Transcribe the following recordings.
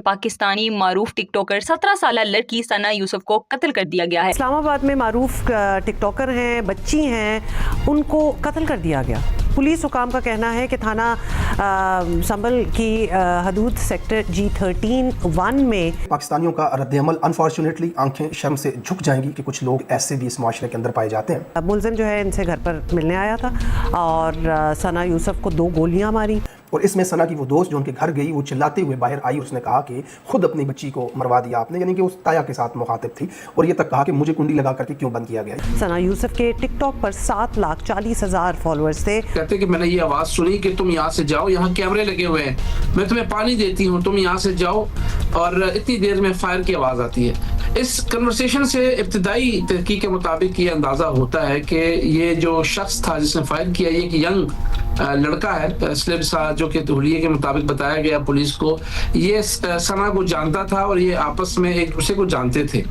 पाकिस्तानी मारूफ TikToker 17 साल लड़की सना यूसुफ को कत्ल कर दिया गया है। इस्लामाबाद में मारूफ टिकटॉकर हैं, बच्ची हैं, उनको कत्ल कर दिया गया। पुलिस हुकाम का कहना है कि थाना संभल की हदूद सेक्टर G13-1 में पाकिस्तानियों का रद्द-ए-अमल अनफॉर्चुनेटली आंखें शर्म से झुक जाएंगी कि कुछ लोग ऐसे भी इस माशरे के अंदर पाए जाते हैं। मुलजिम जो है इनसे घर पर मिलने आया था और सना यूसुफ को 2 गोलियां मारी और इसमें सना की वो दोस्त जो उनके घर गई वो चिल्लाते हुए बाहर आई और उसने कहा कि खुद अपनी बच्ची को मरवा दिया आपने, यानी कि उस ताया के साथ मुखातिब थी और ये तक कहा कि मुझे कुंडी लगा करके क्यों बंद किया गया। सना यूसुफ के टिकटॉक पर 7,40,000 फॉलोअर्स थे। कहते कि मैंने ये आवाज़ सुनी कि तुम यहाँ से जाओ, यहाँ कैमरे लगे हुए हैं, मैं तुम्हें पानी देती हूँ, तुम यहाँ से जाओ, और इतनी देर में फायर की आवाज़ आती है। इस कन्वर्सेशन से इब्तिदाई तहकीक के मुताबिक ये अंदाज़ा होता है कि ये जो शख्स था जिसने फायर किया ये एक यंग लड़का है, स्लिम सा, जो कि हुलिये के मुताबिक बताया गया पुलिस को। ये सना को जानता था और ये आपस में एक दूसरे को जानते थे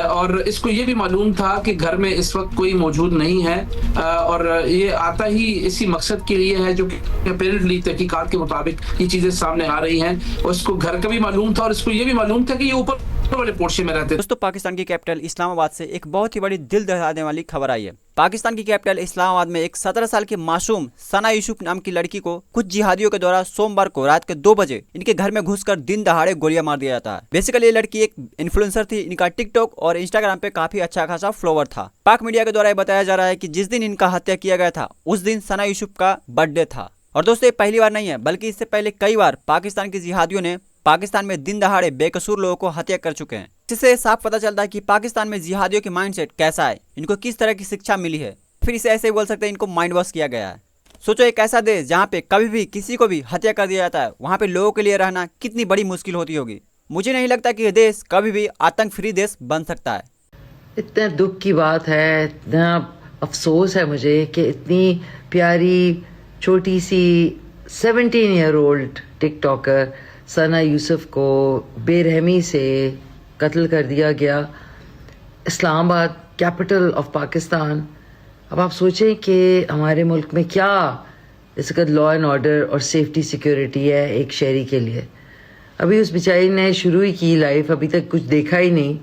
और इसको ये भी मालूम था कि घर में इस वक्त कोई मौजूद नहीं है और ये आता ही इसी मकसद के लिए है जो कि अपेरेंटली तहकीकात के मुताबिक ये चीज़ें सामने आ रही हैं। और इसको घर का भी मालूम था और इसको ये भी मालूम था कि ये ऊपर वाले पोर्शन में रहते। दोस्तों, पाकिस्तान की कैपिटल इस्लामाबाद से एक बहुत ही बड़ी दिल दहलाने वाली खबर आई है। पाकिस्तान की कैपिटल इस्लामाबाद में एक 17 साल की मासूम सना यूसुफ नाम की लड़की को कुछ जिहादियों के द्वारा सोमवार को रात के 2 बजे इनके घर में घुसकर दिन दहाड़े गोलियां मार दिया जाता है। बेसिकली ये लड़की एक इन्फ्लुएंसर थी, इनका टिकटॉक और इंस्टाग्राम पे काफी अच्छा खासा फॉलोवर था। पाक मीडिया के द्वारा ये बताया जा रहा है कि जिस दिन इनका हत्या किया गया था उस दिन सना यूसुफ का बर्थडे था। और दोस्तों, ये पहली बार नहीं है बल्कि इससे पहले कई बार पाकिस्तान के जिहादियों ने पाकिस्तान में दिन दहाड़े बेकसूर लोगों को हत्या कर चुके हैं। इससे साफ पता चलता है कि पाकिस्तान में जिहादियों के माइंडसेट कैसा है, इनको किस तरह की शिक्षा मिली है, फिर इसे ऐसे ही बोल सकते हैं इनको माइंड वॉश किया गया है। सोचो, एक ऐसा देश जहाँ पे कभी भी किसी को भी हत्या कर दिया जाता है, वहाँ पे लोगों के लिए रहना कितनी बड़ी मुश्किल होती होगी। मुझे नहीं लगता कि यह देश कभी भी आतंक फ्री देश बन सकता है। इतने दुख की बात है, इतना अफसोस है मुझे कि इतनी प्यारी छोटी सी 17 ईयर ओल्ड टिकटॉकर सना यूसुफ को बेरहमी से कत्ल कर दिया गया। Islamabad, capital of Pakistan. अब आप सोचें कि हमारे मुल्क में क्या इस वक्त लॉ एंड ऑर्डर और सेफ्टी सिक्योरिटी है एक शहरी के लिए। अभी उस बेचारी ने शुरू ही की लाइफ, अभी तक कुछ देखा ही नहीं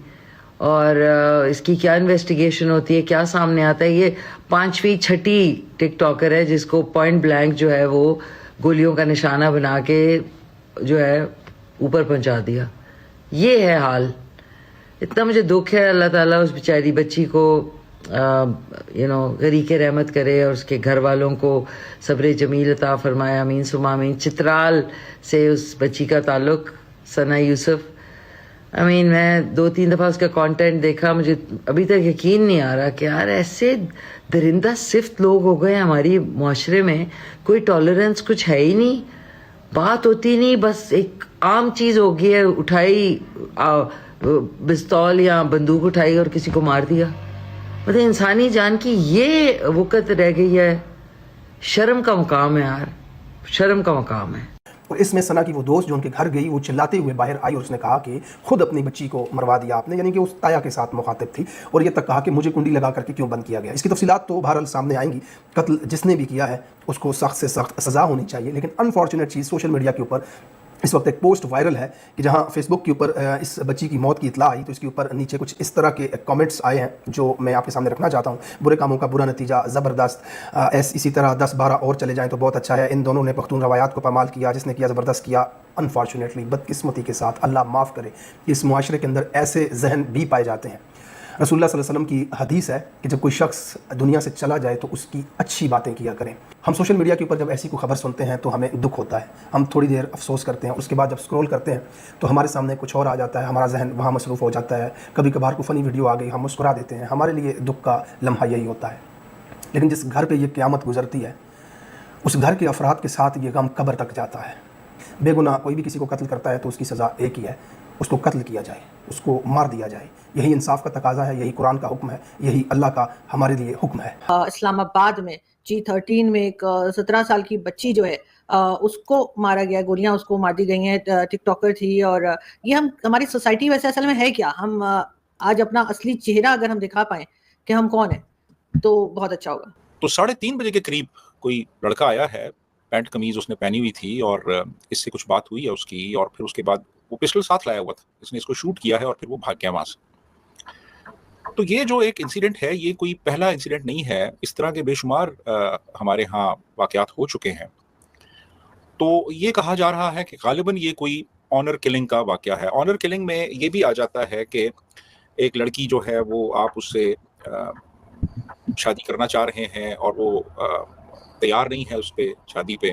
और इसकी क्या इन्वेस्टिगेशन होती है, क्या सामने आता है। ये 5वीं 6ठी टिकटॉकर है जिसको पॉइंट ब्लैंक जो है वो गोलियों का निशाना बना के जो है ऊपर पहुंचा दिया। ये है हाल। इतना मुझे दुख है। अल्लाह ताला उस बेचारी बच्ची को गरीके रहमत करे और उसके घर वालों को सब्र जमील अता फरमाए, आमीन सुमा आमीन। चित्राल से उस बच्ची का ताल्लुक, सना यूसुफ। मैं 2-3 दफ़ा उसका कंटेंट देखा, मुझे अभी तक यकीन नहीं आ रहा कि यार ऐसे दरिंदा सिफ्त लोग हो गए हमारी मुआशरे में। कोई टॉलरेंस कुछ है ही नहीं, बात होती नहीं, बस एक आम चीज़ हो गई है, उठाई पिस्तौल या बंदूक उठाई और किसी को मार दिया। मतलब इंसानी जान की ये वक़्त रह गई है। शर्म का मकाम है यार, शर्म का मकाम है। और इसमें सना की वो दोस्त जो उनके घर गई वो चिल्लाते हुए बाहर आई और उसने कहा कि खुद अपनी बच्ची को मरवा दिया आपने, यानी कि उस ताया के साथ मुखातिब थी और ये तक कहा कि मुझे कुंडी लगा करके क्यों बंद किया गया। इसकी तफसीलात तो बहरहाल सामने आएंगी। कत्ल जिसने भी किया है उसको सख्त से सख्त सज़ा होनी चाहिए। लेकिन अनफॉर्चुनेट चीज़, सोशल मीडिया के ऊपर इस वक्त एक पोस्ट वायरल है कि जहां फेसबुक के ऊपर इस बच्ची की मौत की इतला आई तो इसके ऊपर नीचे कुछ इस तरह के कमेंट्स आए हैं जो मैं आपके सामने रखना चाहता हूं। बुरे कामों का बुरा नतीजा ज़बरदस्त, इसी तरह 10-12 और चले जाएं तो बहुत अच्छा है। इन दोनों ने पख्तून रवायात को पामाल किया, जिसने किया ज़बरदस्त किया। अनफॉर्चुनेटली, बदकिस्मती के साथ, अल्लाह माफ़ करे, इस मुआशरे के अंदर ऐसे जहन भी पाए जाते हैं। रसूलुल्लाह सल्लल्लाहु अलैहि वसल्लम की हदीस है कि जब कोई शख्स दुनिया से चला जाए तो उसकी अच्छी बातें किया करें। हम सोशल मीडिया के ऊपर जब ऐसी कोई खबर सुनते हैं तो हमें दुख होता है, हम थोड़ी देर अफसोस करते हैं, उसके बाद जब स्क्रॉल करते हैं तो हमारे सामने कुछ और आ जाता है, हमारा जहन वहाँ मसरूफ़ हो जाता है। कभी कभार कोई फ़नी वीडियो आ गई, हम मुस्कुरा देते हैं। हमारे लिए दुख का लम्हा यही होता है। लेकिन जिस घर पर यह क़यामत गुजरती है उस घर के अफराद के साथ ये गम कब्र तक जाता है। बेगुनाह कोई भी किसी को कत्ल करता है तो उसकी सज़ा एक ही है, उसको कत्ल किया जाए, उसको मार दिया जाए। यही इंसाफ का तकाजा है, यही कुरान का हुक्म है, यही अल्लाह का हमारे लिए हुक्म है। इस्लामाबाद में G13 में एक 17 साल की बच्ची जो है उसको मारा गया, गोलियां उसको मार दी गई हैं। टिकटॉकर थी और ये हमारी सोसाइटी वैसे असल में है क्या, हम आज अपना असली चेहरा अगर हम दिखा पाएं कि हम कौन है तो बहुत अच्छा होगा। तो 3:30 बजे के करीब कोई लड़का आया है, पैंट कमीज उसने पहनी हुई थी और इससे कुछ बात हुई है उसकी और फिर उसके बाद वो पिस्टल साथ लाया हुआ था, इसने इसको शूट किया है और फिर वो भाग गया वहाँ से। तो ये जो एक इंसिडेंट है, ये कोई पहला इंसिडेंट नहीं है, इस तरह के बेशुमार हमारे यहाँ वाक़यात हो चुके हैं। तो ये कहा जा रहा है कि गालिबन ये कोई ऑनर किलिंग का वाक़या है। ऑनर किलिंग में ये भी आ जाता है कि एक लड़की जो है वो आप उससे शादी करना चाह रहे हैं और वो तैयार नहीं है उस पे शादी पे,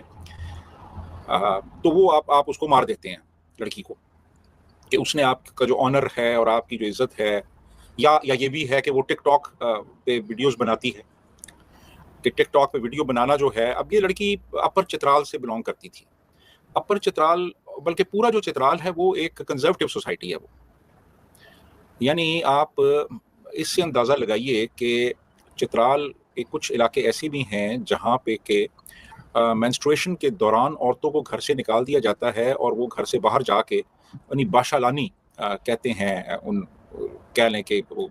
तो वो आप उसको मार देते हैं लड़की को, कि उसने आपका जो ऑनर है और आपकी जो इज़्ज़त है, या ये भी है कि वो टिकटॉक पे वीडियोस बनाती है, कि टिकटॉक पे वीडियो बनाना जो है, अब ये लड़की अपर चित्राल से बिलोंग करती थी। अपर चित्राल, बल्कि पूरा जो चित्राल है वो एक कंजर्वेटिव सोसाइटी है वो, यानी आप इससे अंदाज़ा लगाइए कि चित्राल के कुछ इलाके ऐसे भी हैं जहाँ पे के मेंस्ट्रुएशन के दौरान औरतों को घर से निकाल दिया जाता है और वो घर से बाहर जाके यानी बाशालानी कहते हैं, उन कह लें कि वो